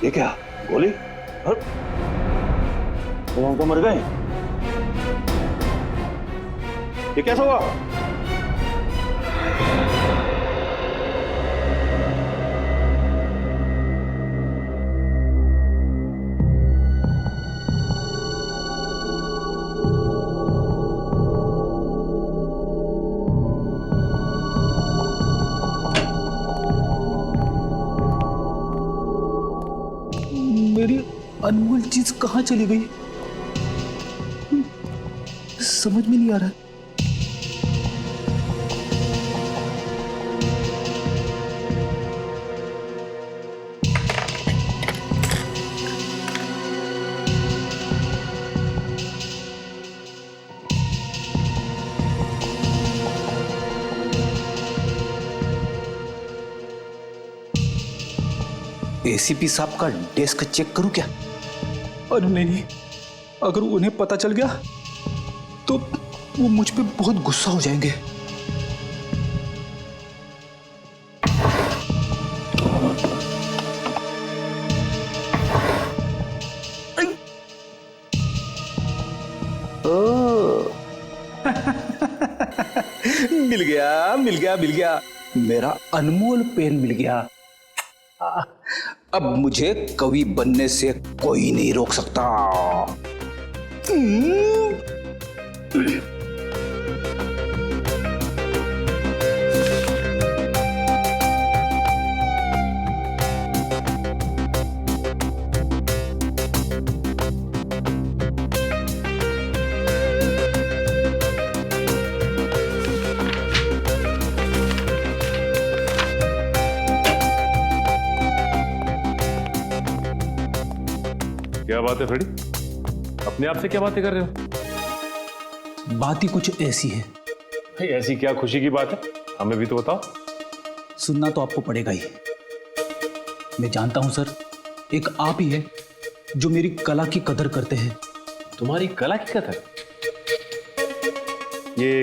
ये क्या गोली? वो तो मर गए। ये कैसा हुआ? मेरी अनमोल चीज कहाँ चली गई? समझ में नहीं आ रहा। एसीपी साहब का डेस्क चेक करूं क्या? अरे नहीं, अगर उन्हें पता चल गया तो वो मुझ पे बहुत गुस्सा हो जाएंगे। मिल गया मिल गया मिल गया, मेरा अनमोल पेन मिल गया। अब मुझे कवि बनने से कोई नहीं रोक सकता। क्या बात है फ्रेडी? अपने आप से क्या बातें कर रहे हो? बात ही कुछ ऐसी है। भाई ऐसी क्या खुशी की बात है, हमें भी तो बताओ। सुनना तो आपको पड़ेगा ही। मैं जानता हूं सर, एक आप ही है जो मेरी कला की कदर करते हैं। तुम्हारी कला की कदर? ये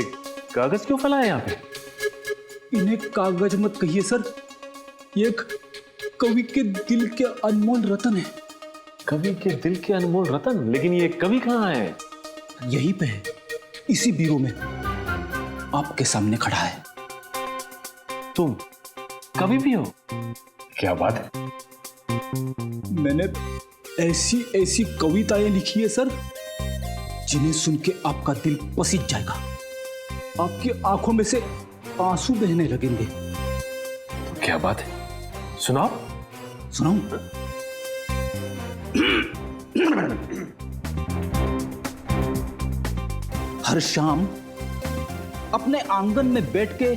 कागज क्यों फैला है यहाँ पे? इन्हें कागज मत कहिए सर, ये एक कवि के दिल के अनमोल रतन है। कवि के दिल के अनमोल रतन? लेकिन ये कवि कहाँ है? यहीं पे है, इसी बीरो में, आपके सामने खड़ा है। तुम कवि भी हो? क्या बात है। मैंने ऐसी ऐसी कविताएं लिखी है सर, जिन्हें सुन के आपका दिल पसीज जाएगा, आपकी आंखों में से आंसू बहने लगेंगे। तो क्या बात है, सुनाओ। सुनाऊं? हर शाम अपने आंगन में बैठ के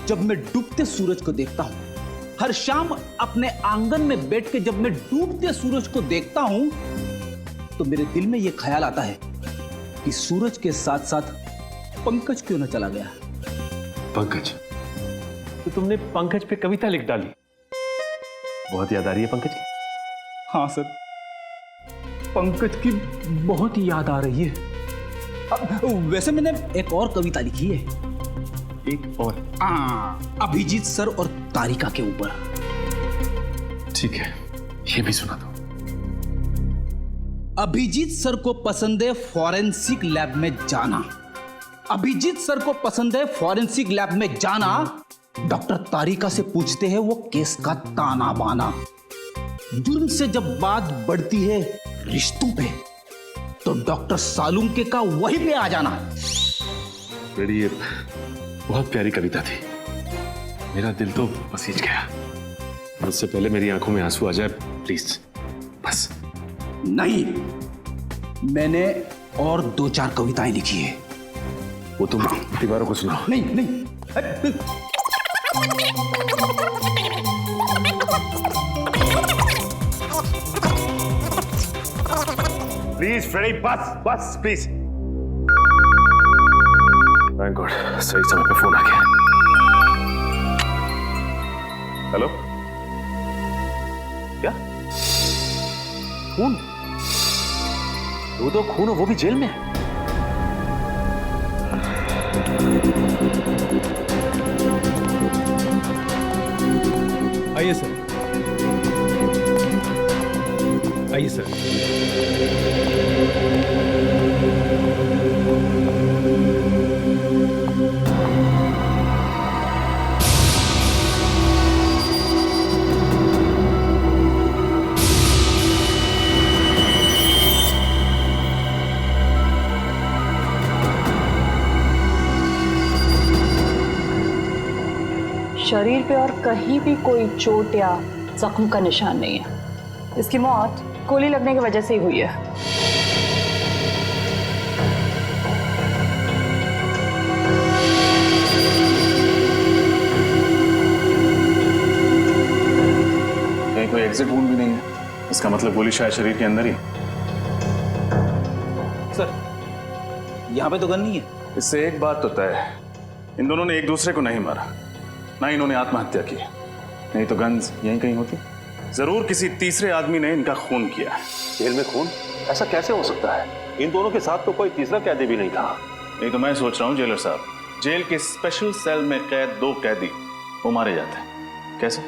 जब मैं डूबते सूरज को देखता हूं, हर शाम अपने आंगन में बैठ के जब मैं डूबते सूरज को देखता हूं, तो मेरे दिल में यह ख्याल आता है कि सूरज के साथ साथ पंकज क्यों न चला गया। पंकज? तो तुमने पंकज पे कविता लिख डाली? बहुत याद आ रही है पंकज की? हाँ सर, पंकज की बहुत याद आ रही है। वैसे मैंने एक और कविता लिखी है। एक और? अभिजीत सर और तारिका के ऊपर। ठीक है, ये भी सुना दो। अभिजीत सर को पसंद है फॉरेंसिक लैब में जाना। अभिजीत सर को पसंद है फॉरेंसिक लैब में जाना। डॉक्टर तारिका से पूछते हैं वो केस का ताना बाना। जुर्म से जब बात बढ़ती है रिश्तों पे, तो डॉक्टर सालुंके का वहीं पे आ जाना। बड़ी ये बहुत प्यारी कविता थी, मेरा दिल तो पसीज गया। उससे पहले मेरी आंखों में आंसू आ जाए प्लीज, बस। नहीं, मैंने और 2-4 कविताएं लिखी है। वो तुम दीवारों को सुनाओ। नहीं नहीं, प्लीज फ्रेडी, बस बस प्लीज। थैंक गॉड, सही समय पे फोन आ गया। हेलो? क्या खून? दो खून, वो भी जेल में? आइए सर। आइए सर। शरीर पे और कहीं भी कोई चोट या जख्म का निशान नहीं है। इसकी मौत गोली लगने की वजह से ही हुई है। कहीं कोई एग्जिट वुंड भी नहीं है, इसका मतलब गोली शायद शरीर के अंदर ही। सर यहाँ पे तो गन नहीं है। इससे एक बात तो तय है, इन दोनों ने एक दूसरे को नहीं मारा, ना इन्होंने आत्महत्या की। नहीं तो गन्स यहीं कहीं होती। जरूर किसी तीसरे आदमी ने इनका खून किया है। जेल में खून? ऐसा कैसे हो सकता है? इन दोनों के साथ तो कोई तीसरा कैदी भी नहीं था। नहीं तो मैं सोच रहा हूँ जेलर साहब, जेल के स्पेशल सेल में कैद 2 कैदी वो मारे जाते हैं। कैसे?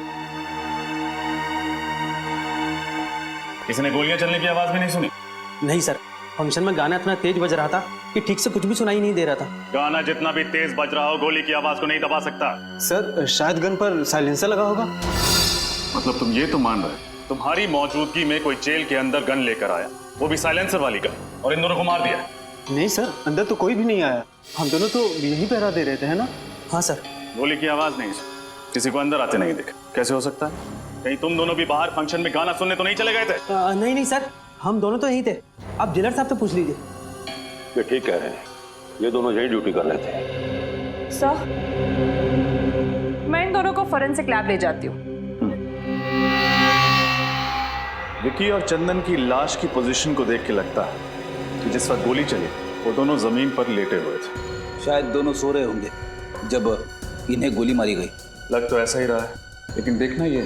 किसी ने गोलियां चलने की आवाज भी नहीं सुनी? नहीं सर, फंक्शन में गाना इतना तेज बज रहा था कि ठीक से कुछ भी सुनाई नहीं दे रहा था। गाना जितना भी तेज बज रहा हो, गोली की आवाज को नहीं दबा सकता। सर शायद गन पर साइलेंसर लगा होगा। मतलब तुम ये तो मान रहे तुम्हारी मौजूदगी में कोई जेल के अंदर गन लेकर आया, वो भी साइलेंसर वाली गन, और इन दोनों को मार दिया? नहीं सर, अंदर तो कोई भी नहीं आया। हम दोनों तो यही पहरा दे रहे थे, है ना? हाँ सर। गोली की आवाज नहीं सुनी, किसी को अंदर आते नहीं देखा। कैसे हो सकता है? कहीं तुम दोनों भी बाहर फंक्शन में गाना सुनने तो नहीं चले गए थे? नहीं सर, हम दोनों तो यहीं थे। आप जेलर साहब से पूछ लीजिए। ये ठीक कह रहे हैं, ये दोनों यही ड्यूटी कर रहे थे। सर, मैं इन दोनों को फोरेंसिक लैब ले जाती हूँ। विकी और चंदन की लाश की पोजीशन को देख के लगता है कि जिस वक्त गोली चली वो दोनों जमीन पर लेटे हुए थे। शायद दोनों सो रहे होंगे जब इन्हें गोली मारी गई। लग तो ऐसा ही रहा है, लेकिन देखना ये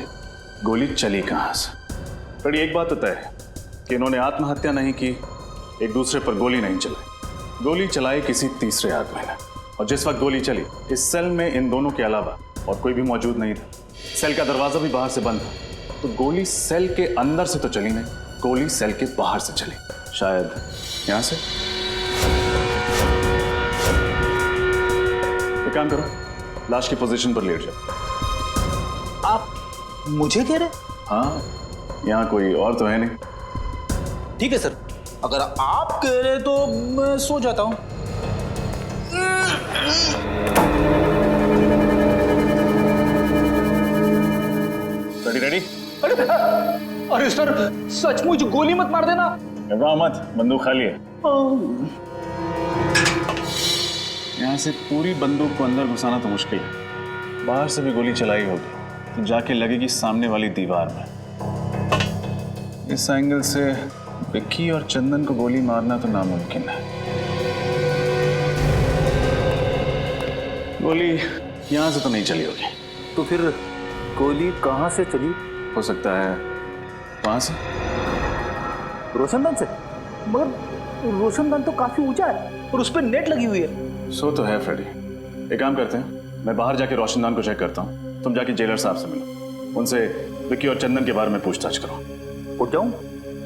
गोली चली कहाँ से। पर एक बात तो तय है कि इन्होंने आत्महत्या नहीं की, एक दूसरे पर गोली नहीं चलाई। गोली चलाई किसी तीसरे आदमी ने, और जिस वक्त गोली चली इस सेल में इन दोनों के अलावा और कोई भी मौजूद नहीं था। सेल का दरवाजा भी बाहर से बंद था, तो गोली सेल के अंदर से तो चली नहीं, गोली सेल के बाहर से चली। शायद यहां से। एक काम करो, लाश की पोजीशन पर लेट जाओ। आप मुझे कह रहे? हाँ, यहाँ कोई और तो है नहीं। ठीक है सर, अगर आप कह रहे तो मैं सो जाता हूँ। रेडी? अरे सर, सचमुच गोली मत मार देना। घबराओ मत, बंदूक खाली है। यहाँ से पूरी बंदूक को अंदर घुसाना तो मुश्किल है, बाहर से भी गोली चलाई होगी तो जाके लगेगी सामने वाली दीवार में। इस एंगल से विक्की और चंदन को गोली मारना तो नामुमकिन है। गोली यहाँ से तो नहीं चली होगी। तो फिर गोली कहाँ से चली? हो सकता है वहां से। रोशनदान से? मगर रोशनदान तो काफी ऊंचा है और उस पर नेट लगी हुई है। सो तो है फ्रेडी। एक काम करते हैं, मैं बाहर जाके रोशनदान को चेक करता हूँ, तुम जाके जेलर साहब से मिलो, उनसे विक्की और चंदन के बारे में पूछताछ करो। उठ जाऊं?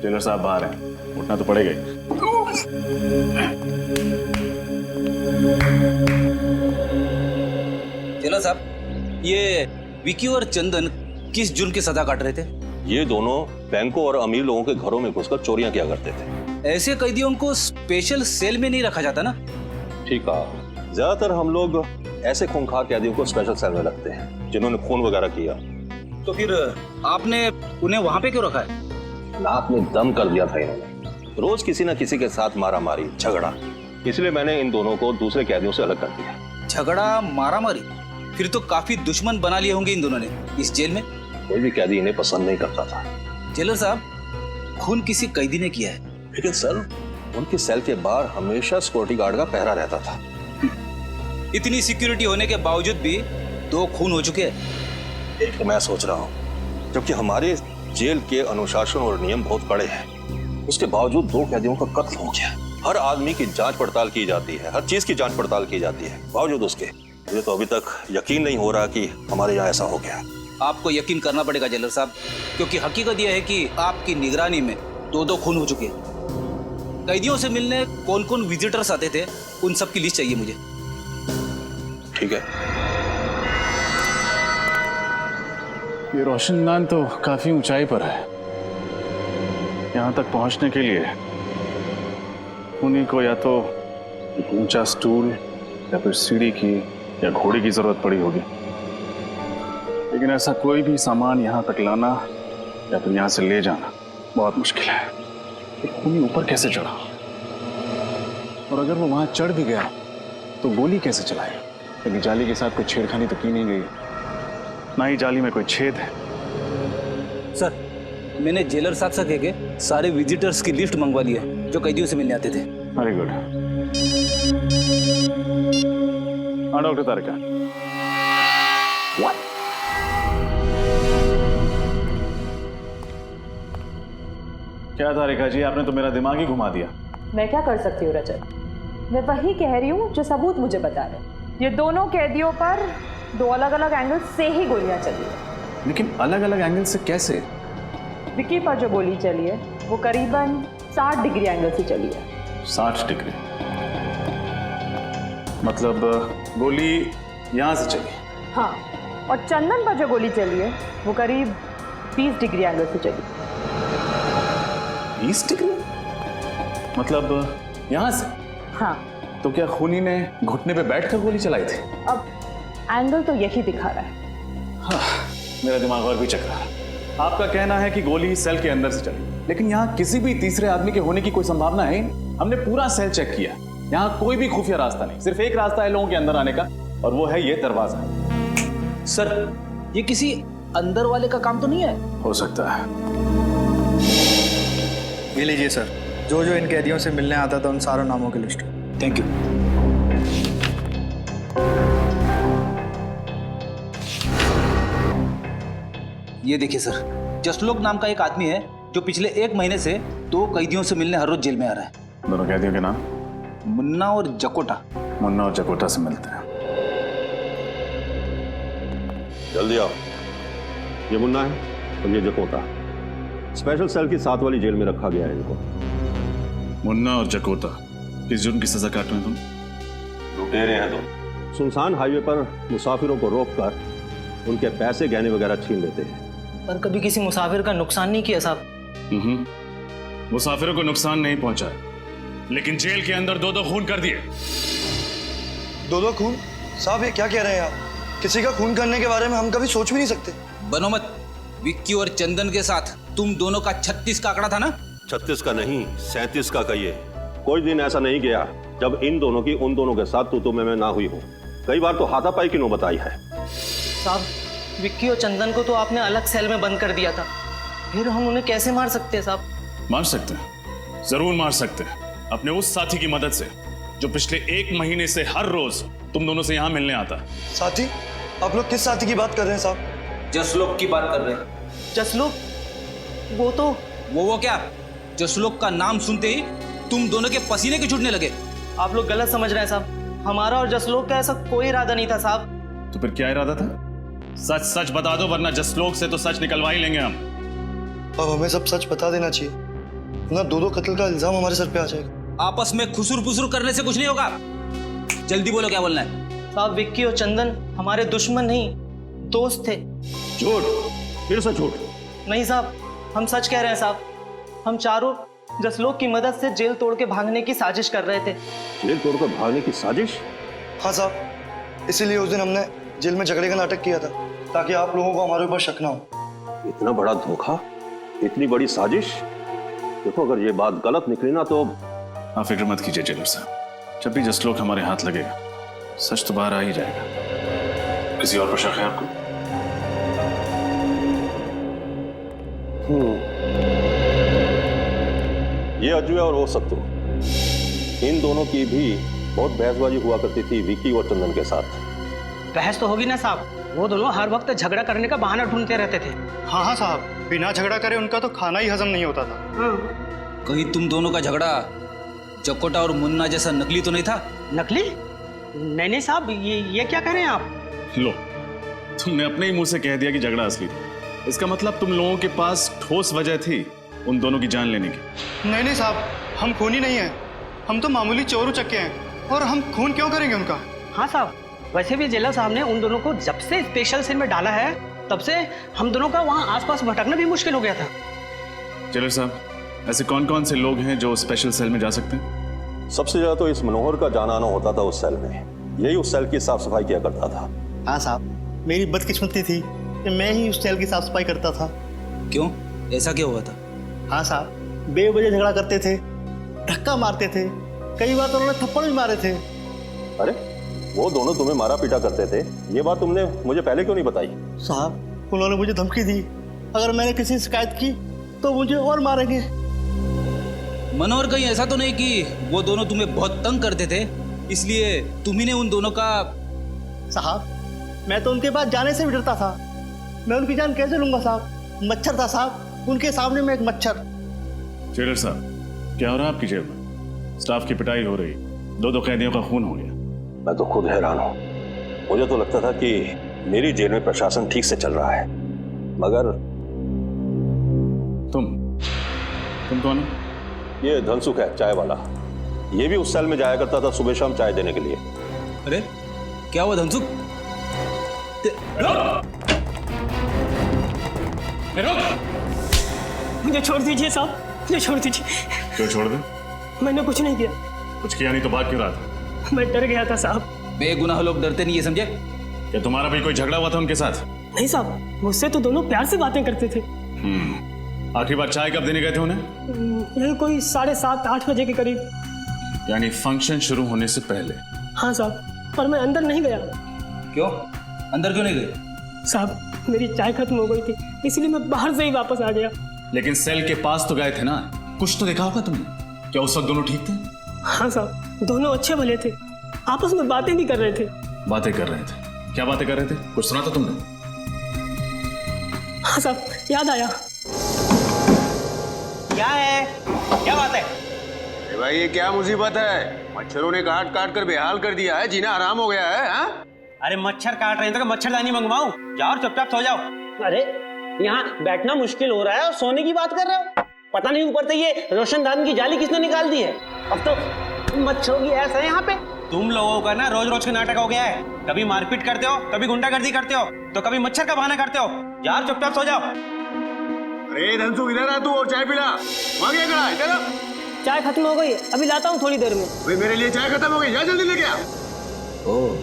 जेलर साहब बाहर हैं, उठना तो पड़ेगा ही। जेलर साहब, ये विकी और चंदन किस जुर्म की सजा काट रहे थे? ये दोनों बैंकों और अमीर लोगों के घरों में घुसकर चोरियां किया करते थे। ऐसे कैदियों को स्पेशल सेल में नहीं रखा जाता ना? ठीक है, ज्यादातर हम लोग ऐसे खूंखार कैदियों को स्पेशल सेल में रखते हैं जिन्होंने खून वगैरह किया। तो फिर आपने उन्हें वहां पे क्यों रखा है? आपने दम कर दिया था इन्होंने, रोज किसी न किसी के साथ मारा मारी झगड़ा, इसलिए मैंने इन दोनों को दूसरे कैदियों से अलग कर दिया। झगड़ा मारा मारी? फिर तो काफी दुश्मन बना लिए होंगे इन दोनों ने इस जेल में। कोई भी कैदी इन्हें पसंद नहीं करता था। जेलर साहब, खून किसी कैदी ने किया है, लेकिन सर उनके सेल के बाहर हमेशा सिक्योरिटी गार्ड का पहरा रहता था। इतनी सिक्योरिटी होने के बावजूद भी 2 खून हो चुके हैं। एक तो मैं सोच रहा हूँ, जबकि हमारे जेल के अनुशासन और नियम बहुत कड़े हैं, उसके बावजूद 2 कैदियों का कत्ल हो गया। हर आदमी की जांच पड़ताल की जाती है, हर चीज की जांच पड़ताल की जाती है, बावजूद उसके मुझे तो अभी तक यकीन नहीं हो रहा कि हमारे यहाँ ऐसा हो गया। आपको यकीन करना पड़ेगा जेलर साहब, क्योंकि हकीकत यह है कि आपकी निगरानी में दो खून हो चुके हैं। कैदियों से मिलने कौन कौन विजिटर्स आते थे उन सब की लिस्ट चाहिए मुझे। ठीक है। ये रोशनदान तो काफी ऊंचाई पर है। यहां तक पहुंचने के लिए उन्हीं को या तो एक ऊंचा स्टूल या फिर सीढ़ी की या घोड़े की जरूरत पड़ी होगी। लेकिन ऐसा कोई भी सामान यहां तक लाना या फिर यहां से ले जाना बहुत मुश्किल है। एक खूनी ऊपर कैसे चढ़ा, और अगर वो वहां चढ़ भी गया तो गोली कैसे चलाई? क्योंकि जाली के साथ कोई छेड़खानी तो की नहीं गई, ना ही जाली में कोई छेद है। सर, मैंने जेलर साहब से कह के सारे विजिटर्स की लिस्ट मंगवा ली है जो कैदियों से मिलने आते थे। Very good. हाँ डॉक्टर तारिका। क्या तारिका जी, आपने तो मेरा दिमाग ही घुमा दिया। मैं क्या कर सकती हूँ रजत? मैं वही कह रही हूँ जो सबूत मुझे बता रहे। ये दोनों कैदियों पर दो अलग अलग एंगल से ही गोलियां चली है। लेकिन अलग अलग एंगल से कैसे? विक्की पर जो गोली चली है वो करीबन 60 डिग्री एंगल से चली है। 60 डिग्री मतलब गोली यहां से चली? हाँ, और चंदन पर जो गोली चली है वो करीब 20 डिग्री एंगल से चली। 20 डिग्री मतलब यहां से? हाँ। तो क्या खूनी ने घुटने पे बैठकर गोली चलाई थी? अब एंगल तो यही दिखा रहा है। हाँ, मेरा दिमाग और भी चकरा है। आपका कहना है कि गोली सेल के अंदर से चली, लेकिन यहाँ किसी भी तीसरे आदमी के होने की कोई संभावना है? हमने पूरा सेल चेक किया, यहाँ कोई भी खुफिया रास्ता नहीं। सिर्फ एक रास्ता है लोगों के अंदर आने का, और वो है ये दरवाजा। सर, ये किसी अंदर वाले का काम तो नहीं है? हो सकता है। ये लीजिए सर, जो जो इन कैदियों से मिलने आता था उन सारों नामों की लिस्ट। Thank you. ये देखिए सर, जसलोक नाम का एक आदमी है जो पिछले 1 महीने से 2 कैदियों से मिलने हर रोज जेल में आ रहा है। दोनों कैदियों के नाम? मुन्ना और जकोटा। मुन्ना और जकोटा से मिलते हैं। जल्दी आओ। ये मुन्ना है और ये जकोटा। स्पेशल सेल की 7 वाली जेल में रखा गया है इनको। मुन्ना और जकोटा, किस जुर्म की सजा काट रहे हैं तुम? लुटेरे हैं तुम। सुनसान हाईवे पर मुसाफिरों को रोककर उनके पैसे गहने वगैरह छीन लेते हैं। पर कभी किसी मुसाफिर का नुकसान नहीं किया साहब? मुसाफिरों को नुकसान नहीं पहुंचा, लेकिन जेल के अंदर 2-2 खून कर दिए। 2-2 खून? साहब ये क्या कह रहे हैं आप? किसी का खून करने के बारे में हम कभी सोच भी नहीं सकते। बनो मत। विक्की और चंदन के साथ तुम दोनों का 36 का आंकड़ा था ना? 36 का नहीं, 37 का कहिए। कोई दिन ऐसा नहीं गया जब इन दोनों की उन दोनों के साथ तू मैं ना हुई हो। कई बार तो हाथापाई की नौबत आई है। साहब, विक्की और चंदन को तो आपने अलग सेल में बंद कर दिया था, फिर हम उन्हें कैसे मार सकते हैं साहब? मार सकते हैं, जरूर मार सकते हैं, अपने उस साथी की मदद से जो पिछले 1 महीने से हर रोज तुम दोनों से यहाँ मिलने आता। साथी? आप लोग किस साथी की बात कर रहे हैं साहब? जसलोक की बात कर रहे हैं। जसलोक? वो तो वो क्या? जसलोक का नाम सुनते ही तुम दोनों के पसीने के छूटने लगे। आप लोग गलत समझ रहे हैं साहब। हमारा और जसलोक का ऐसा कोई इरादा नहीं था साहब। तो फिर क्या इरादा था? सच सच बता दो, वरना जसलोक से तो सच निकलवा ही लेंगे हम। अब हमें सब सच बता देना चाहिए, ना 2-2 कत्ल का इल्जाम हमारे सर पे आ जाएगा। आपस में खुसुर पुसुर करने से कुछ नहीं होगा। जल्दी बोलो क्या बोलना है। साहब, विक्की और चंदन हमारे दुश्मन नहीं, दोस्त थे। झूठ, फिर से झूठ। नहीं साहब, हम सच कह रहे हैं साहब। हम चारों जसलोक की मदद से जेल तोड़ के भागने की साजिश कर रहे थे। जेल तोड़कर भागने की साजिश? हाँ साहब, इसीलिए उस दिन हमने जेल में झगड़े का नाटक किया था, ताकि आप लोगों को हमारे ऊपर शक ना हो। इतना बड़ा धोखा, इतनी बड़ी साजिश। देखो, अगर ये बात गलत निकली ना तो। आप फिक्र मत कीजिए जेलर साहब, जब भी जसलोक हमारे हाथ लगेगा सच तो बाहर आ ही जाएगा। किसी और पर शक है आपको? ये अजय और वो सत्तू, इन दोनों की भी बहुत बहसबाजी हुआ करती थी विक्की और चंदन के साथ। बहस तो होगी ना साहब, वो दोनों हर वक्त झगड़ा करने का बहाना ढूंढते रहते थे। हाँ हाँ साहब, बिना झगड़ा करे उनका तो खाना ही हजम नहीं होता था। कहीं तुम दोनों का झगड़ा जकोटा और मुन्ना जैसा नकली तो नहीं था? नकली? नहीं नहीं साहब, ये क्या कह रहे हैं आप? लो, तुमने अपने ही मुंह से कह दिया कि झगड़ा असली था। इसका मतलब तुम लोगों के पास ठोस वजह थी उन दोनों की जान लेने की। नहीं नहीं साहब, हम खूनी नहीं हैं। हम तो मामूली चोर उचक्के हैं, और हम खून क्यों करेंगे उनका? हाँ साहब, वैसे भी जेलर साहब ने उन दोनों को जब से स्पेशल सेल में डाला है तब से हम दोनों का वहाँ आसपास भटकना भी मुश्किल हो गया था। जेलर साहब, ऐसे कौन कौन से लोग हैं जो स्पेशल सेल में जा सकते हैं? सबसे ज्यादा तो इस मनोहर का जाना आना होता था उस सेल में। यही उस सेल की साफ सफाई किया करता था। हाँ साहब, मेरी बदकिस्मती थी कि मैं ही उस सेल की साफ सफाई करता था। क्यों, ऐसा क्या हुआ था? हाँ साहब, बेवजह झगड़ा करते थे, धक्का मारते थे, कई बार तो उन्होंने थप्पड़ भी मारे थे। अरे वो दोनों तुम्हें मारा पीटा करते थे, ये बात तुमने मुझे पहले क्यों नहीं बताई? साहब, उन्होंने मुझे धमकी दी, अगर मैंने किसी से शिकायत की तो मुझे और मारेंगे। मनोहर कहीं ऐसा तो नहीं कि वो दोनों तुम्हें बहुत तंग करते थे, इसलिए तुम्ही ने उन दोनों का? साहब, मैं तो उनके पास जाने से भी डरता था। मैं उनकी जान कैसे लूंगा साहब? मच्छर था साहब, उनके सामने में एक मच्छर। जेलर साहब, क्या हो रहा है आपकी जेल में? स्टाफ की पिटाई हो रही, दो कैदियों का खून हो गया। मैं तो खुद हैरान हूं। मुझे तो लगता था कि मेरी जेल में प्रशासन ठीक से चल रहा है, मगर तुम कौन हो? ये धनसुख है, चाय वाला। ये भी उस सेल में जाया करता था सुबह शाम चाय देने के लिए। अरे क्या हुआ धनसुख? मुझे छोड़ दीजिए साहब, मुझे छोड़ दीजिए। क्यों छोड़ दे? मैंने कुछ नहीं किया। कुछ किया नहीं तो बात क्यों रहा था? मैं डर गया था साहब। बेगुनाह लोग डरते नहीं है, समझे? क्या तुम्हारा भी कोई झगड़ा हुआ था उनके साथ? नहीं साहब, मुझसे तो दोनों प्यार से बातें करते थे। आखिरी बार चाय कब देने गए थे उन्हें? यही कोई 7:30-8 बजे के करीब। यानी फंक्शन शुरू होने से पहले? हाँ साहब, पर मैं अंदर नहीं गया। क्यों, अंदर क्यों नहीं गए? साहब, मेरी चाय खत्म हो गई थी, इसलिए मैं बाहर से ही वापस आ गया। लेकिन सेल के पास तो गए थे ना, कुछ तो देखा होगा तुमने। क्या उस वक्त दोनों ठीक थे? हाँ साहब, दोनों अच्छे भले थे, आपस में बातें भी कर रहे थे। बातें कर रहे थे? क्या बातें कर रहे थे? कुछ सुना था तुमने? हाँ साहब, याद आया। क्या है, क्या बात है? भाई ये क्या मुसीबत है? मच्छरों ने काट काट कर बेहाल कर दिया है, जीना हराम हो गया है। हाँ? अरे मच्छर काट रहे हैं तो मच्छरदानी मंगवाऊं? जाओ और चुपचाप सो जाओ। अरे यहाँ बैठना मुश्किल हो रहा है और सोने की बात कर रहे हो? पता नहीं ऊपर से ये रोशनदान की जाली किसने निकाल दी है। अब तो मच्छरों की ऐसा है यहाँ पे। तुम लोगों का ना रोज रोज का नाटक हो गया है। कभी मारपीट करते हो, कभी गुंडागर्दी करते हो, तो कभी मच्छर का बहाना करते हो। यार चुपचाप सो जाओ। अरे धनसुख, इधर आ तू और चाय पिला। वहां गया खड़ा, इधर आ। चाय खत्म हो गई, अभी लाता हूँ थोड़ी देर में। भाई मेरे लिए चाय खत्म हो गई, जा जल्दी लेके आ। ओह,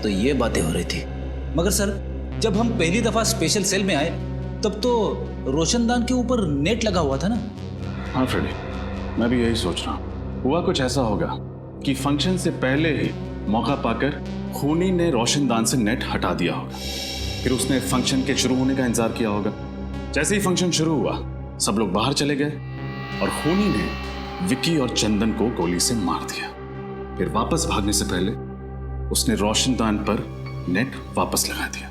तो ये बातें हो रही थी। मगर सर, जब हम पहली दफा स्पेशल सेल में आए तब तो रोशनदान के ऊपर नेट लगा हुआ था ना? हाँ फ्रेडी, मैं भी यही सोच रहा हूँ। हुआ कुछ ऐसा होगा कि फंक्शन से पहले ही मौका पाकर खूनी ने रोशनदान से नेट हटा दिया होगा। फिर उसने फंक्शन के शुरू होने का इंतजार किया होगा। जैसे ही फंक्शन शुरू हुआ, सब लोग बाहर चले गए और खूनी ने विक्की और चंदन को गोली से मार दिया। फिर वापस भागने से पहले उसने रोशनदान पर नेट वापस लगा दिया।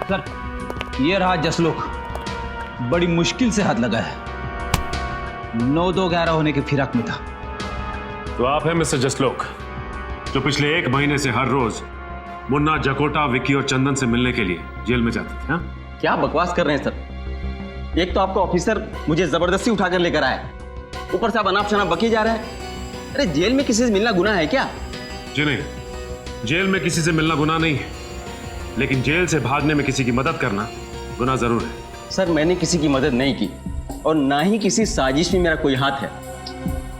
सर, ये रहा जसलोक, बड़ी मुश्किल से हाथ लगा है। 9-2-11 होने के फिराक में था। तो आप हैं मिस्टर जसलोक, जो पिछले 1 महीने से हर रोज मुन्ना, जकोटा, विक्की और चंदन से मिलने के लिए जेल में जाते थे? हाँ? क्या बकवास कर रहे हैं सर? एक तो आपका ऑफिसर मुझे जबरदस्ती उठाकर लेकर आया, ऊपर से आप अनाप शनाप बकी जा रहे हैं। अरे जेल में किसी से मिलना गुनाह है क्या? जी नहीं, जेल में किसी से मिलना गुनाह नहीं है, लेकिन जेल से भागने में किसी की मदद करना गुनाह जरूर है। सर, मैंने किसी की मदद नहीं की और ना ही किसी साजिश में मेरा कोई हाथ है।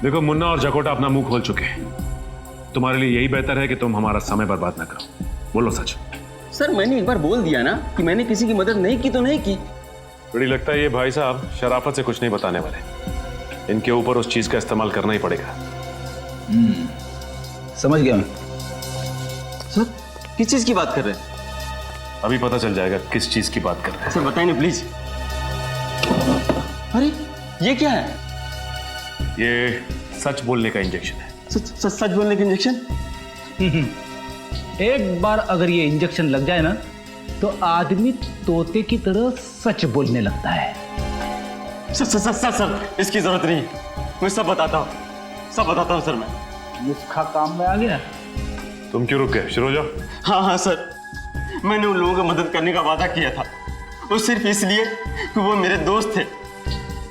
देखो, मुन्ना और जकोटा अपना मुंह खोल चुके हैं। तुम्हारे लिए यही बेहतर है कि तुम हमारा समय बर्बाद ना करो। बोलो सच। सर, मैंने एक बार बोल दिया ना कि मैंने किसी की मदद नहीं की तो नहीं की। बड़ी लगता है ये भाई साहब शराफत से कुछ नहीं बताने वाले। इनके ऊपर उस चीज का इस्तेमाल करना ही पड़ेगा। समझ गया मैं। सर, किस चीज की बात कर रहे हैं? अभी पता चल जाएगा किस चीज की बात कर रहे हैं। सर बताइए ना प्लीज। अरे ये क्या है? ये सच बोलने का इंजेक्शन है। सच बोलने का इंजेक्शन? एक बार अगर ये इंजेक्शन लग जाए ना, तो आदमी तोते की तरह सच बोलने लगता है। सर इसकी जरूरत नहीं, मैं सब बताता हूँ सर। मैं नुस्खा काम में आ गया। तुम क्यों रुक गए? शुरू हो जाओ। हाँ सर, मैंने उन लोगों की मदद करने का वादा किया था, वो सिर्फ इसलिए कि वो मेरे दोस्त थे।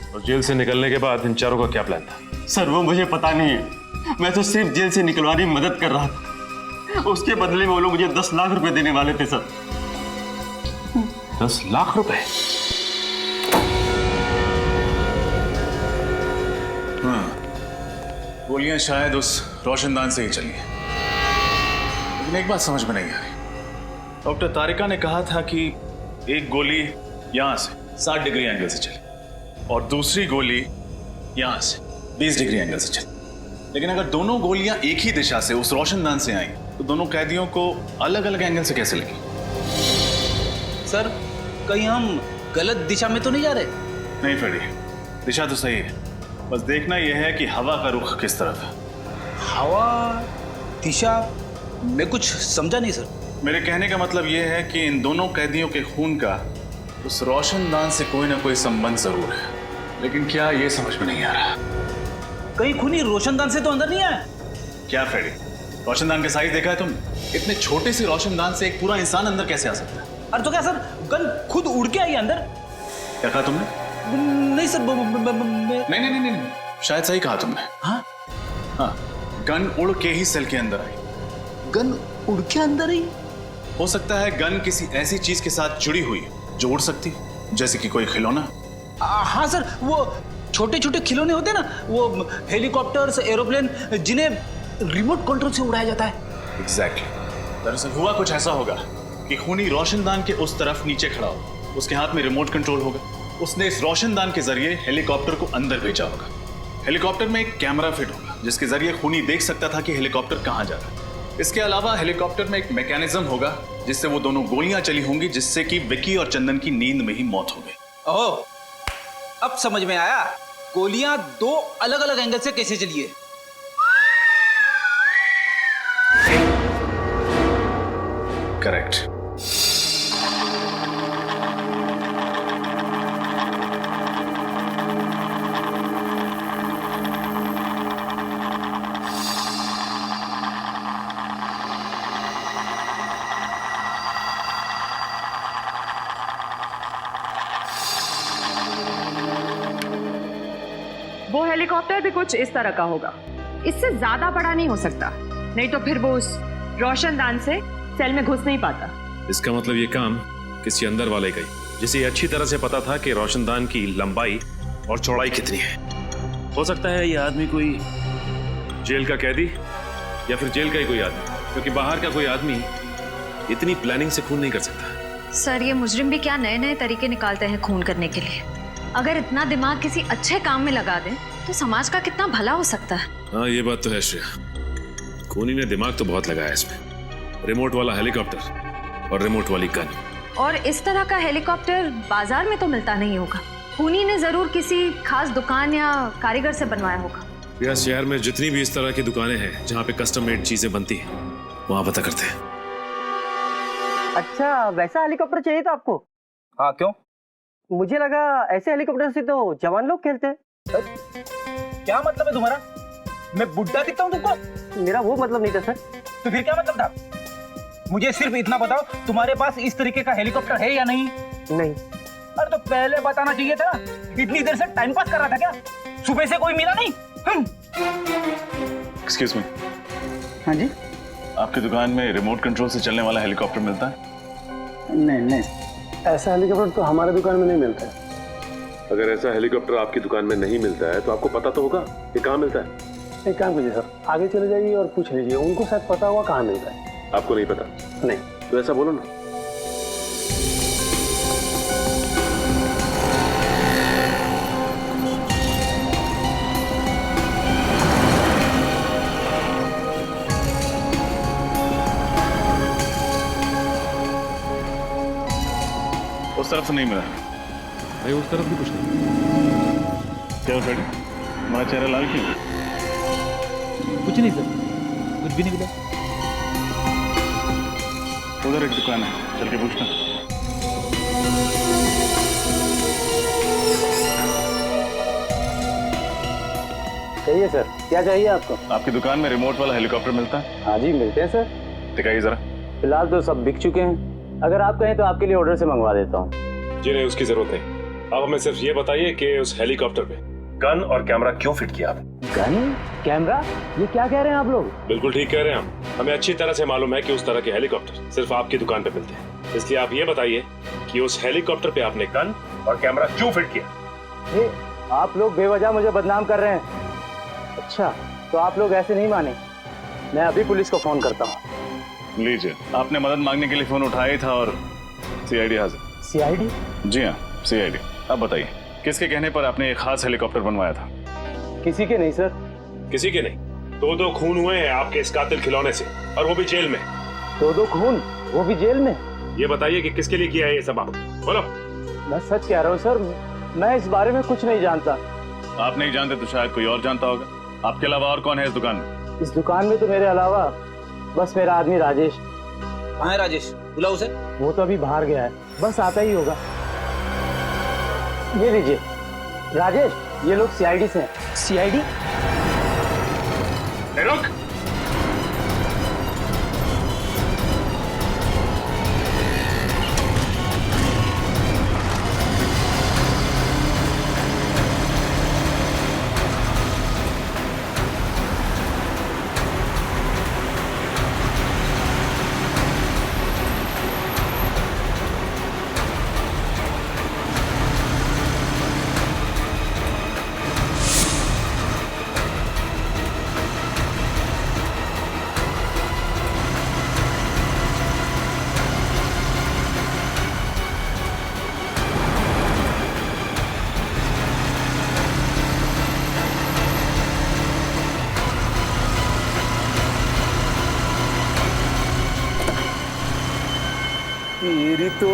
और जेल से निकलने के बाद इन चारों का क्या प्लान था? सर वो मुझे पता नहीं है, मैं तो सिर्फ जेल से निकलवाने में मदद कर रहा था। उसके बदले में वो लोग मुझे 10 लाख रुपए देने वाले थे सर। 10 लाख रुपए? हाँ, गोलियां शायद उस रोशनदान से ही चली हैं। लेकिन एक बात समझ में नहीं आ रही। डॉक्टर तारिका ने कहा था कि एक गोली यहां से 60 डिग्री एंगल से चली और दूसरी गोली यहां से 20 डिग्री एंगल से चली। लेकिन अगर दोनों गोलियां एक ही दिशा से उस रोशनदान से आई तो दोनों कैदियों को अलग अलग एंगल से कैसे लगी? सर कहीं हम गलत दिशा में तो नहीं जा रहे? नहीं फ्रेडी, दिशा तो सही है, बस देखना यह है कि हवा का रुख किस तरफ है। हवा, दिशा, मैं कुछ समझा नहीं सर। मेरे कहने का मतलब यह है कि इन दोनों कैदियों के खून का उस रोशनदान से कोई ना कोई संबंध जरूर है, लेकिन क्या ये समझ में नहीं आ रहा। कहीं खूनी रोशनदान से तो अंदर नहीं आया? क्या फ्रेडी, रोशनदान का साइज देखा है तुमने? इतने छोटे से रोशनदान से एक पूरा इंसान अंदर कैसे आ सकता है? अरे तो क्या सर गन खुद उड़ के आई अंदर? क्या कहा तुमने? नहीं सर, नहीं, शायद सही कहा तुमने। हाँ, गन उड़ के ही सेल के अंदर आई। गन उड़ के अंदर ही? हो सकता है गन किसी ऐसी चीज के साथ जुड़ी हुई जो उड़ सकती, जैसे कि कोई खिलौना। हाँ सर, वो छोटे छोटे खिलौने होते हैं ना, वो हेलीकॉप्टर्स, एरोप्लेन, जिन्हें रिमोट कंट्रोल से उड़ाया जाता है। एग्जैक्टली। दरअसल हुआ कुछ ऐसा होगा कि खूनी रोशनदान के उस तरफ नीचे खड़ा होगा, उसके हाथ में रिमोट कंट्रोल होगा, उसने इस रोशनदान के जरिए हेलीकॉप्टर को अंदर भेजा होगा। हेलीकॉप्टर में एक कैमरा फिट होगा जिसके जरिए खूनी देख सकता था कि हेलीकॉप्टर कहां जा रहा है। इसके अलावा हेलीकॉप्टर में एक मैकेनिज्म होगा जिससे वो दोनों गोलियां चली होंगी, जिससे कि विकी और चंदन की नींद में ही मौत हो गई। ओह, अब समझ में आया, गोलियां 2 अलग अलग एंगल से कैसे चली है। करेक्ट। वो हेलीकॉप्टर भी कुछ इस तरह का होगा, इससे ज्यादा बड़ा नहीं हो सकता, नहीं तो फिर वो उस रोशनदान से सेल में घुस नहीं पाता। इसका मतलब ये काम किसी अंदर वाले का ही, जिसे अच्छी तरह से पता था कि रोशनदान की लंबाई और चौड़ाई कितनी है। हो सकता है ये आदमी कोई जेल का कैदी या फिर जेल का ही कोई आदमी, क्योंकि बाहर का कोई आदमी इतनी प्लानिंग से खून नहीं कर सकता। सर ये मुजरिम भी क्या नए नए तरीके निकालते हैं खून करने के लिए। अगर इतना दिमाग किसी अच्छे काम में लगा दें तो समाज का कितना भला हो सकता है। हाँ ये बात तो है श्रेया, खूनी ने दिमाग तो बहुत लगाया इसमें। रिमोट वाला हेलीकॉप्टर और रिमोट वाली गन। और इस तरह का हेलीकॉप्टर बाजार में तो मिलता नहीं होगा, खूनी ने जरूर किसी खास दुकान या कारीगर से बनवाया होगा। या शहर में जितनी भी इस तरह की दुकानें हैं जहाँ पे कस्टम मेड चीजें बनती हैं, वहाँ पता करते हैं। अच्छा, वैसा हेलीकॉप्टर चाहिए था आपको? हाँ क्यों? मुझे लगा ऐसे हेलीकॉप्टर से तो जवान लोग खेलते हैं। क्या मतलब है तुम्हारा? मैं बुड्ढा दिखता हूँ तुमको? मेरा वो मतलब नहीं था सर। तो फिर क्या मतलब था? मुझे सिर्फ इतना बताओ, तुम्हारे पास इस तरीके का हेलीकॉप्टर है या नहीं? नहीं। अरे तो पहले बताना चाहिए था। इतनी देर से टाइम पास कर रहा था क्या? सुबह से कोई मिला नहीं? Excuse me. हाँ जी। आपकी दुकान में रिमोट कंट्रोल से चलने वाला हेलीकॉप्टर मिलता है? नहीं, ऐसा हेलीकॉप्टर तो हमारे दुकान में नहीं मिलता है। अगर ऐसा हेलीकॉप्टर आपकी दुकान में नहीं मिलता है तो आपको पता तो होगा कि कहाँ मिलता है। एक काम कीजिए सर, आगे चले जाइए और पूछ लीजिए, उनको शायद पता होगा कहाँ मिलता है। आपको नहीं पता? नहीं। तो ऐसा बोलो ना। उस तरफ से नहीं मिला। नहीं, उस तरफ भी कुछ नहीं। क्या फ्रेडी, हमारा चेहरा लाल क्यों? कुछ नहीं सर, कुछ भी नहीं मिला। उधर एक दुकान है, चल के पूछना। सही है सर, क्या चाहिए आपको? आपकी दुकान में रिमोट वाला हेलीकॉप्टर मिलता है? हाँ जी मिलते हैं सर। दिखाइए जरा। फिलहाल तो सब बिक चुके हैं, अगर आप कहें तो आपके लिए ऑर्डर से मंगवा देता हूँ। जी नहीं, उसकी जरूरत नहीं। अब हमें सिर्फ ये बताइए कि उस हेलीकॉप्टर पे गन और कैमरा क्यों फिट किया आपने? गन कैमरा, ये क्या कह रहे हैं आप लोग? बिल्कुल ठीक कह रहे हैं हम। हमें अच्छी तरह से मालूम है कि उस तरह के हेलीकॉप्टर सिर्फ आपकी दुकान पे मिलते हैं, इसलिए आप ये बताइए कि उस हेलीकॉप्टर पे आपने गन और कैमरा क्यों फिट किया? आप लोग बेवजह मुझे बदनाम कर रहे हैं। अच्छा, तो आप लोग ऐसे नहीं माने, मैं अभी पुलिस को फोन करता हूँ। लीजिए, आपने मदद मांगने के लिए फोन उठाया ही था और सीआईडी हाजिर। सीआईडी? जी हाँ, सीआईडी। अब बताइए, किसके कहने पर आपने एक खास हेलीकॉप्टर बनवाया था? किसी के नहीं सर। किसी के नहीं? दो खून हुए हैं आपके इस कातिल खिलौने से, और वो भी जेल में। दो खून, वो भी जेल में? ये बताइए कि किसके लिए किया है ये सब आप, बोलो। मैं सच कह रहा हूँ सर, मैं इस बारे में कुछ नहीं जानता। आप नहीं जानते तो शायद कोई और जानता होगा। आपके अलावा और कौन है इस दुकान में? इस दुकान में तो मेरे अलावा बस मेरा आदमी राजेश। कहाँ है राजेश? बुलाओ उसे। वो तो अभी बाहर गया है, बस आता ही होगा। ये लीजिए राजेश, ये लोग सीआईडी से हैं। सीआईडी? रुक। मेरी तो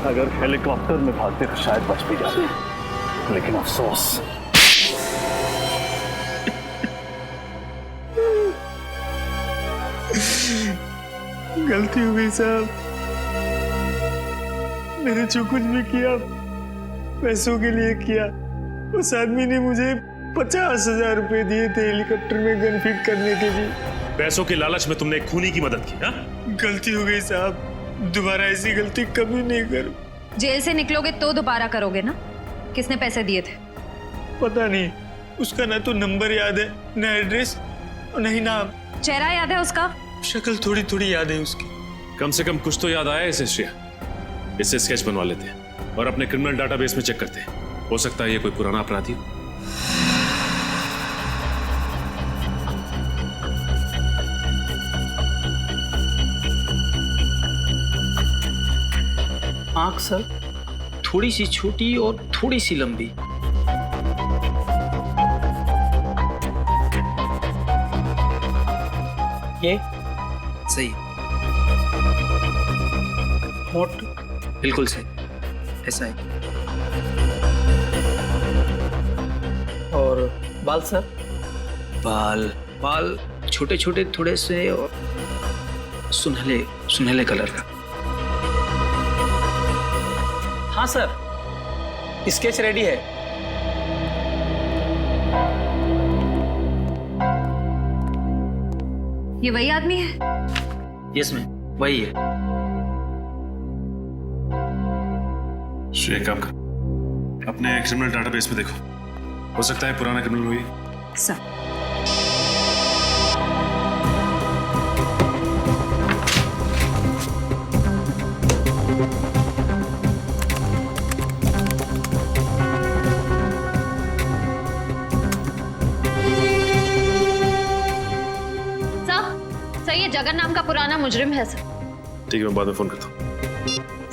अगर हेलीकॉप्टर में भागते तो शायद बच भी जाते, लेकिन अफसोस गलती हो गई साहब, मैंने जो कुछ भी किया पैसों के लिए किया। उस आदमी ने मुझे 50,000 रुपए दिए थे हेलीकॉप्टर में गन फिट करने के लिए। पैसों के लालच में तुमने एक खूनी की मदद की? गलती हो गई साहब, दोबारा ऐसी गलती कभी नहीं करूं। जेल से निकलोगे तो दोबारा करोगे ना? किसने पैसे दिए थे? पता नहीं, उसका ना तो नंबर याद है, ना एड्रेस, और नहीं नाम। चेहरा याद है उसका? शक्ल थोड़ी थोड़ी याद है उसकी। कम से कम कुछ तो याद आया इसे श्रेया। इससे स्केच बनवा लेते हैं और अपने क्रिमिनल डाटाबेस में चेक करते हैं, हो सकता है ये कोई पुराना अपराधी हो। आंख सर थोड़ी सी छोटी और थोड़ी सी लंबी। ये सही। होठ बिल्कुल सही, ऐसा है। और बाल सर? बाल छोटे छोटे थोड़े से और सुनहले सुनहले कलर का। हाँ सर, स्केच रेडी है। ये वही आदमी है? यस मैम, वही है। श्रेया, काम कर, अपने क्रिमिनल डाटाबेस में देखो, हो सकता है पुराना क्रिमिनल हुई। सर ये जगन नाम का पुराना मुजरिम है सर। ठीक है, मैं बाद में फोन करता हूँ।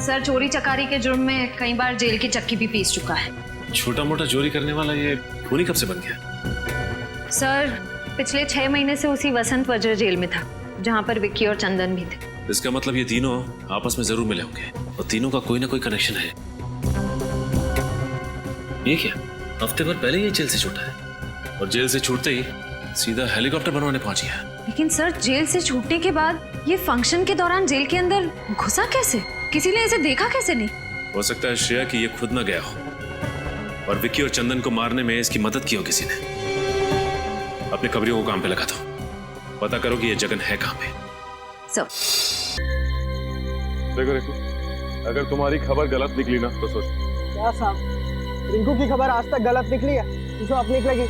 सर चोरी चकारी के जुर्म में कई बार जेल की चक्की भी पीस चुका है। छोटा मोटा चोरी करने वाला ये खूनी कब से बन गया? सर पिछले 6 महीने से उसी वसंत वज्र जेल में था, जहाँ पर विक्की और चंदन भी थे। इसका मतलब ये तीनों आपस में जरूर मिले होंगे और तीनों का कोई ना कोई कनेक्शन है। ये क्या, हफ्ते भर पहले ये जेल से छूटा है और जेल से छूटते ही सीधा हेलीकॉप्टर बनवाने पहुंच गया। लेकिन सर जेल से छूटने के बाद ये फंक्शन के दौरान जेल के अंदर घुसा कैसे? किसी ने इसे देखा कैसे नहीं? हो सकता है श्रेया कि ये खुद ना गया हो और विक्की और चंदन को मारने में इसकी मदद की हो किसी ने। अपने खबरियों को काम पे लगा दो, पता करो कि ये जगन है कहां पे। सर देखो अगर तुम्हारी खबर गलत निकली ना तो सोच। क्या साहब, रिंकू की खबर आज तक गलत निकली है? क्यों अब निकलेगी?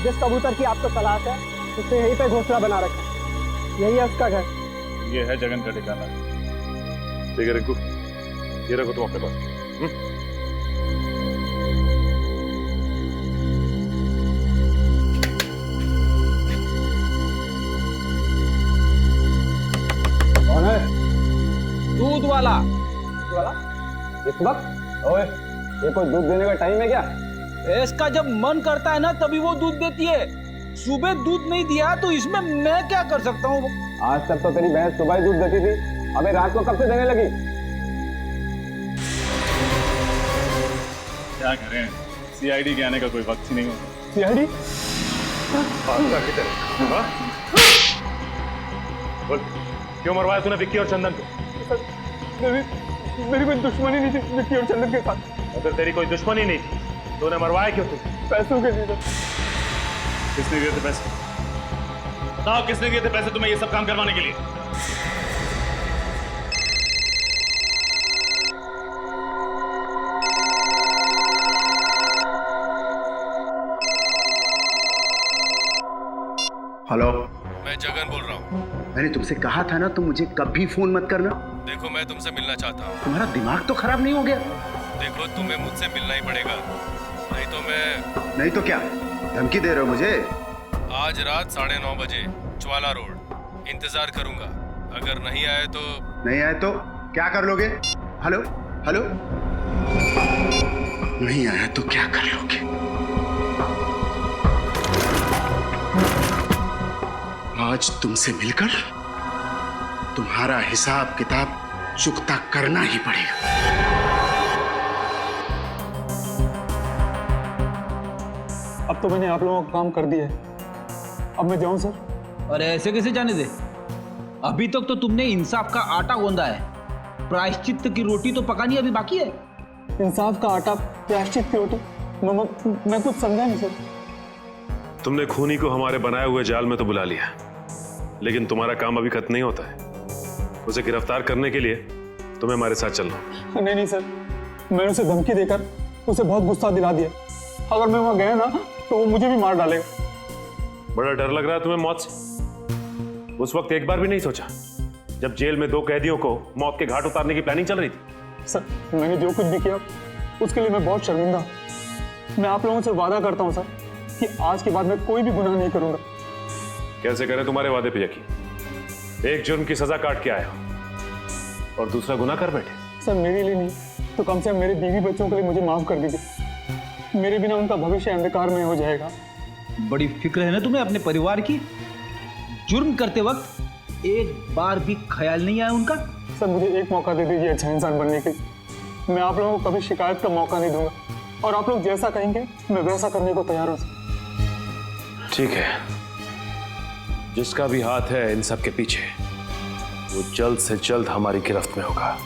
जिस कबूतर की आपको तलाश है उसने यहीं पे घोंसला बना रखा है, यही है उसका घर। ये है जगन का ठिकाना। ठीक है रिंकू, ये रखो तुम अपने पास। कौन है? दूध वाला। इस वक्त? ओए, ये कोई दूध देने का टाइम है क्या? भैंस का जब मन करता है ना तभी वो दूध देती है। सुबह दूध नहीं दिया तो इसमें मैं क्या कर सकता हूँ? आज तक तो तेरी भैंस सुबह ही दूध देती थी, अबे रात को कब से देने लगी? क्या करें, सीआईडी के आने का कोई वक्त ही नहीं होता। सीआईडी? बोल, क्यों मरवाया तूने विक्की और चंदन को? मेरी कोई दुश्मनी नहीं थी विक्की और चंदन के साथ। अगर तेरी कोई दुश्मनी नहीं थी तूने मरवाया क्यों? तू पैसों के लिए। किसने दिए थे पैसे? बताओ किसने दिए थे पैसे तुम्हें ये सब काम करवाने के लिए? हेलो, मैं जगन बोल रहा हूँ। मैंने तुमसे कहा था ना, तुम मुझे कभी फोन मत करना। देखो मैं तुमसे मिलना चाहता हूँ। तुम्हारा दिमाग तो खराब नहीं हो गया? देखो तुम्हें मुझसे मिलना ही पड़ेगा, नहीं तो मैं। नहीं तो क्या धमकी दे रहे हो मुझे? आज रात 9:30 बजे ज्वाला रोड इंतजार करूंगा। अगर नहीं आए तो? नहीं आए तो क्या कर लोगे? हेलो हेलो, नहीं आया तो क्या कर लोगे? आज तुमसे मिलकर तुम्हारा हिसाब किताब चुकता करना ही पड़ेगा। अब तो मैंने आप लोगों का काम कर दिया है, अब मैं जाऊं सर? अरे ऐसे कैसे जाने दे? अभी तक तो तुमने इंसाफ का आटा गूंदा है, प्रायश्चित की रोटी तो पकानी अभी बाकी है। इंसाफ का आटा, प्रायश्चित की रोटी? मैं कुछ समझा नहीं सर। तुमने खूनी को हमारे बनाए हुए जाल में तो बुला लिया, लेकिन तुम्हारा काम अभी खत्म नहीं होता है। उसे गिरफ्तार करने के लिए तुम्हें हमारे साथ चलना। नहीं सर, मैंने उसे धमकी देकर उसे बहुत गुस्सा दिला दिया। अगर मैं वहां गया ना तो वो मुझे भी मार डालेगा। बड़ा डर लग रहा है तुम्हें मौत से? उस वक्त एक बार भी नहीं सोचा जब जेल में 2 कैदियों को मौत के घाट उतारने की प्लानिंग चल रही थी? सर, मैंने जो कुछ भी किया उसके लिए मैं बहुत शर्मिंदा हूं। मैं आप लोगों से वादा करता हूं सर कि आज के बाद मैं कोई भी गुनाह नहीं करूंगा। कैसे करें तुम्हारे वादे पे यकीन? एक जुर्म की सजा काट के आए हो और दूसरा गुनाह कर बैठे। सर, मेरे लिए नहीं तो कम से कम मेरे बीवी बच्चों के लिए मुझे माफ कर दीजिए। मेरे बिना उनका भविष्य अंधकार में हो जाएगा। बड़ी फिक्र है ना तुम्हें अपने परिवार की? जुर्म करते वक्त एक बार भी ख्याल नहीं आया उनका? सर, मुझे एक मौका दे दीजिए अच्छा इंसान बनने के। मैं आप लोगों को कभी शिकायत का मौका नहीं दूंगा और आप लोग जैसा कहेंगे मैं वैसा करने को तैयार हूं। ठीक है, जिसका भी हाथ है इन सब के पीछे वो जल्द से जल्द हमारी गिरफ्त में होगा।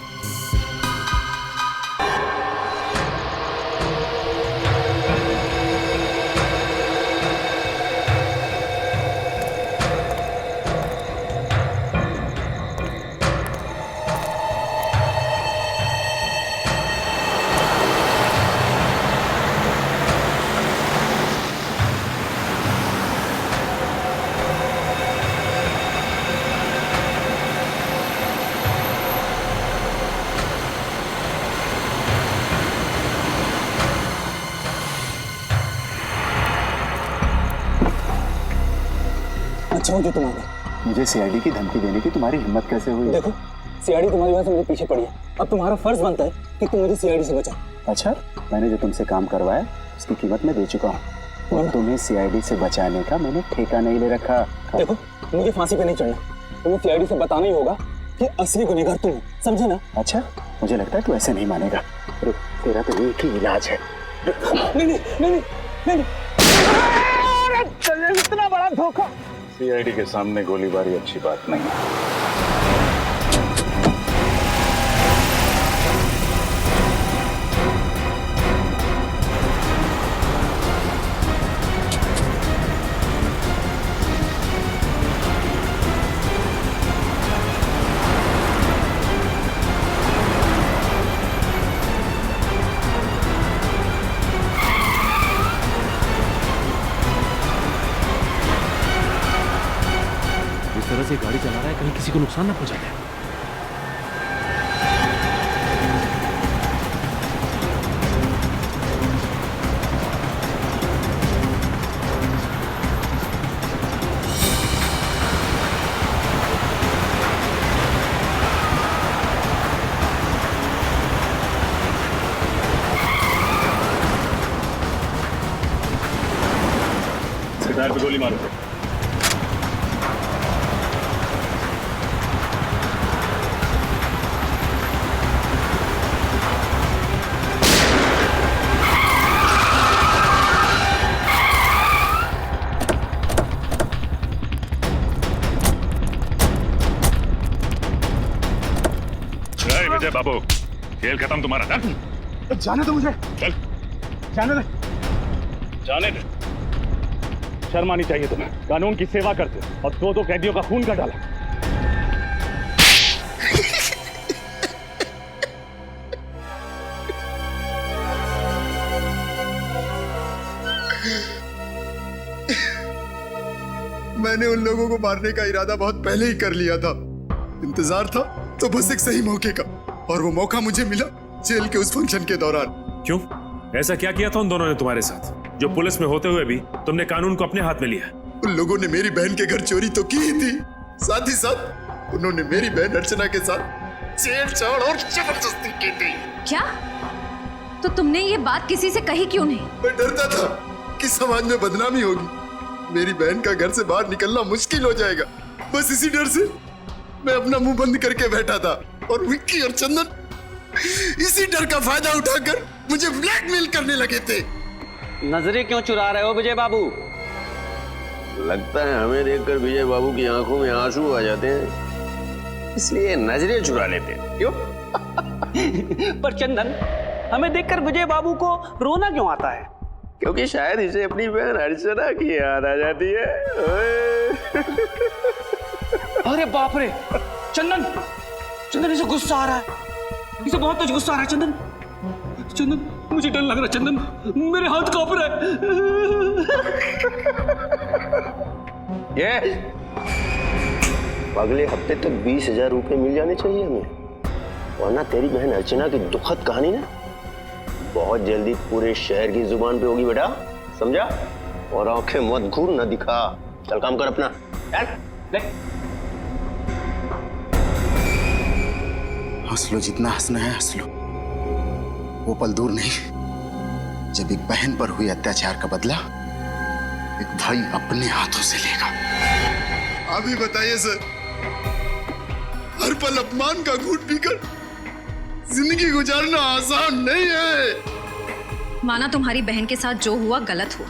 अच्छा हो जो तुम आ गए। मुझे सीआईडी की धमकी देने की तुम्हारी हिम्मत कैसे हुई? देखो, सीआईडी तुम्हारी वजह से मेरे पीछे पड़ी है। अब तुम्हारा फर्ज बनता है कि तुम मुझे सीआईडी से बचाओ। अच्छा, मैंने जो तुमसे काम करवाया उसकी कीमत मैं दे चुका हूँ और तुम्हें सीआईडी से बचाने का मैंने ठेका नहीं ले रखा। देखो, मुझे फांसी पे नहीं चढ़ना, तुम्हें सीआईडी से बताना ही होगा कि असली गुनहगार तुम हो, समझे ना? अच्छा, मुझे लगता है तू ऐसे नहीं मानेगा। रुक, तेरा तो एक ही इलाज है। नहीं, इतना बड़ा धोखा। सीआईडी के सामने गोलीबारी अच्छी बात नहीं है। किसी को नुकसान ना पहुंचा दे। टायर पे गोली मारो। विजय बाबू, खेल खत्म तुम्हारा। चल जाने दो मुझे, चल जाने दे। जाने दे। शर्म आनी चाहिए तुम्हें। कानून की सेवा करते हो और दो कैदियों का खून का डाला। मैंने उन लोगों को मारने का इरादा बहुत पहले ही कर लिया था। इंतजार था तो बस एक सही मौके का, और वो मौका मुझे मिला जेल के उस फंक्शन के दौरान। क्यों? ऐसा क्या किया था उन दोनों ने तुम्हारे साथ, जो पुलिस में होते हुए भी तुमने कानून को अपने हाथ में लिया? उन लोगों ने मेरी बहन के घर चोरी तो की ही थी, साथ ही साथ उन्होंने मेरी बहन अर्चना के साथ छेड़छाड़ और जबरदस्ती की थी। क्या? तो तुमने ये बात किसी से कही क्यों नहीं? मैं डरता था कि समाज में बदनामी होगी, मेरी बहन का घर से बाहर निकलना मुश्किल हो जाएगा। बस इसी डर से मैं अपना मुंह बंद करके बैठा था, और विक्की और चंदन इसी डर का फायदा उठाकर मुझे ब्लैकमेल करने लगे थे। नजरें क्यों चुरा रहे हो विजय बाबू? लगता है हमें देखकर विजय बाबू की आंखों में आंसू आ जाते हैं, इसलिए नजरें चुरा लेते हैं। क्यों? पर चंदन, हमें देखकर विजय बाबू को रोना क्यों आता है? क्योंकि शायद इसे अपनी बहन अर्चना की याद आ जाती है। अरे बाप रे, चंदन, चंदन इसे गुस्सा आ रहा है, इसे बहुत तेज गुस्सा आ रहा है। चंदन, चंदन, मुझे डर लग रहा है। चंदन, मेरे हाथ कांप रहे हैं। ये अगले हफ्ते तक 20,000 रुपए मिल जाने चाहिए हमें, वरना तेरी बहन अर्चना की दुखद कहानी ना बहुत जल्दी पूरे शहर की जुबान पे होगी बेटा, समझा? और आंखें मत घूर न दिखा। चल काम कर अपना। हंस लो, जितना हंसना है हंस लो। वो पल दूर नहीं जब एक बहन पर हुए अत्याचार का बदला एक भाई अपने हाथों से लेगा। आप ही बताइए सर, हर पल अपमान का घूंट पीकर जिंदगी गुजारना आसान नहीं है। माना तुम्हारी बहन के साथ जो हुआ गलत हुआ,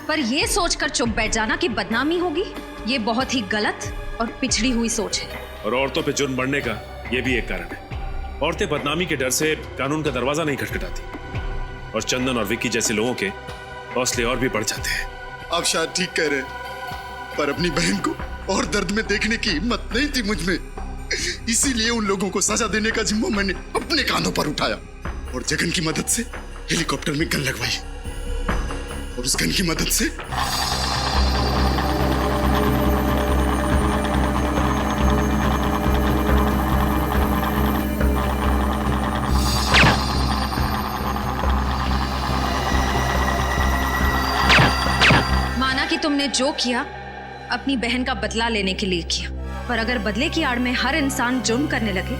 पर ये सोचकर चुप बैठ जाना कि बदनामी होगी, ये बहुत ही गलत और पिछड़ी हुई सोच है। और औरतों पे जुर्म बढ़ने का ये भी एक कारण है। औरतें बदनामी के डर से कानून का दरवाजा नहीं खटखटाती, और चंदन और विक्की जैसे लोगों के हौसले और भी बढ़ जाते हैं। आप शायद ठीक कह रहे हैं, पर अपनी बहन को और दर्द में देखने की हिम्मत नहीं थी मुझ में, इसीलिए उन लोगों को सजा देने का जिम्मा मैंने अपने कांधों पर उठाया, और जगन की मदद से हेलीकॉप्टर में गन लगवाई, और उस गन की मदद से माना कि तुमने जो किया अपनी बहन का बदला लेने के लिए किया, पर अगर बदले की आड़ में हर इंसान जुर्म करने लगे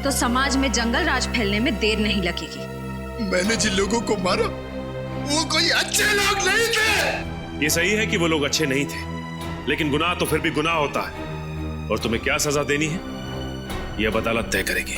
तो समाज में जंगल राज फैलने में देर नहीं लगेगी। मैंने जिन लोगों को मारा वो कोई अच्छे लोग नहीं थे। ये सही है कि वो लोग अच्छे नहीं थे, लेकिन गुनाह तो फिर भी गुनाह होता है, और तुम्हें क्या सजा देनी है ये अब अदालत तय करेगी।